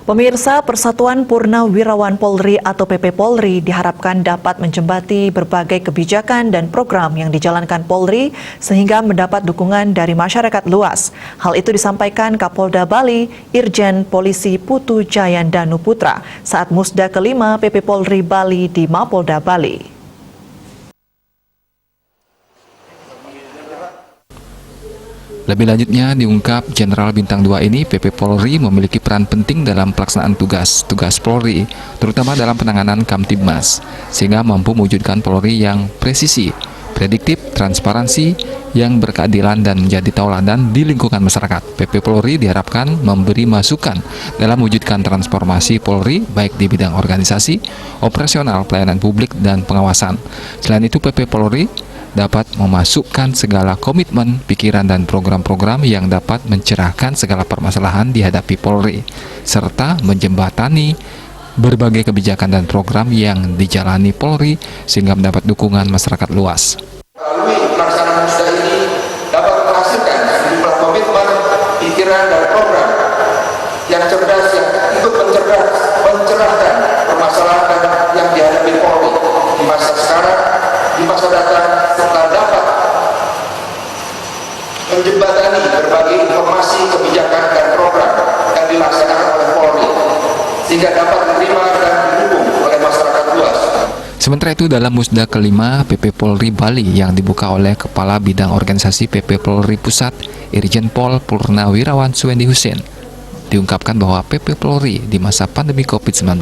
Pemirsa, Persatuan Purnawirawan Polri atau PP Polri diharapkan dapat menjembati berbagai kebijakan dan program yang dijalankan Polri sehingga mendapat dukungan dari masyarakat luas. Hal itu disampaikan Kapolda Bali, Irjen Polisi Putu Jayandanu Putra saat Musda kelima PP Polri Bali di Mapolda Bali. Lebih lanjutnya diungkap Jenderal Bintang 2 ini PP Polri memiliki peran penting dalam pelaksanaan tugas Polri, terutama dalam penanganan Kamtibmas, sehingga mampu mewujudkan Polri yang presisi, prediktif, transparansi, yang berkeadilan dan menjadi tauladan di lingkungan masyarakat. PP Polri diharapkan memberi masukan dalam mewujudkan transformasi Polri baik di bidang organisasi, operasional, pelayanan publik, dan pengawasan. Selain itu, PP Polri dapat memasukkan segala komitmen, pikiran, dan program-program yang dapat mencerahkan segala permasalahan dihadapi Polri, serta menjembatani berbagai kebijakan dan program yang dijalani Polri sehingga mendapat dukungan masyarakat luas. Melalui pelaksanaan musda ini dapat menghasilkan sejumlah komitmen, pikiran, dan program yang cerdas yang ikut mencerahkan permasalahan yang dihadapi Polri di masa sekarang, di masa datang, serta dapat menjembatani berbagai informasi, kebijakan, dan program yang dilaksanakan oleh Polri sehingga dapat diterima dan didukung oleh masyarakat luas. Sementara itu, dalam Musda kelima PP Polri Bali yang dibuka oleh Kepala Bidang Organisasi PP Polri Pusat, Irjen Pol Purnawirawan Suwendi Husein, diungkapkan bahwa PP Polri di masa pandemi COVID-19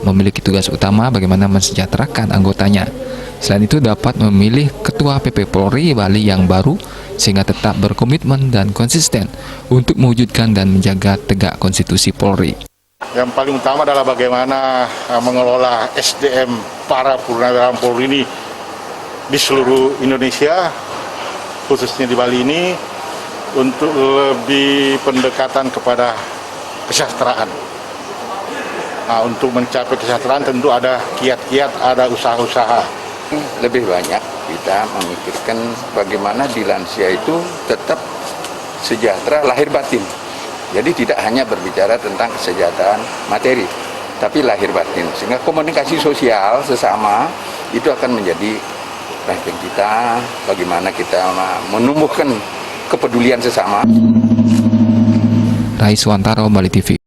memiliki tugas utama bagaimana mensejahterakan anggotanya. Selain itu, dapat memilih Ketua PP Polri Bali yang baru sehingga tetap berkomitmen dan konsisten untuk mewujudkan dan menjaga tegak konstitusi Polri. Yang paling utama adalah bagaimana mengelola SDM para purnawirawan Polri ini di seluruh Indonesia, khususnya di Bali ini, untuk lebih pendekatan kepada kesejahteraan. Nah, untuk mencapai kesejahteraan tentu ada kiat-kiat, ada usaha-usaha. Lebih banyak kita memikirkan bagaimana di lansia itu tetap sejahtera lahir batin. Jadi tidak hanya berbicara tentang kesejahteraan materi, tapi lahir batin. Sehingga komunikasi sosial sesama itu akan menjadi penting kita, bagaimana kita menumbuhkan kepedulian sesama. Rai Suwantaro, Bali TV.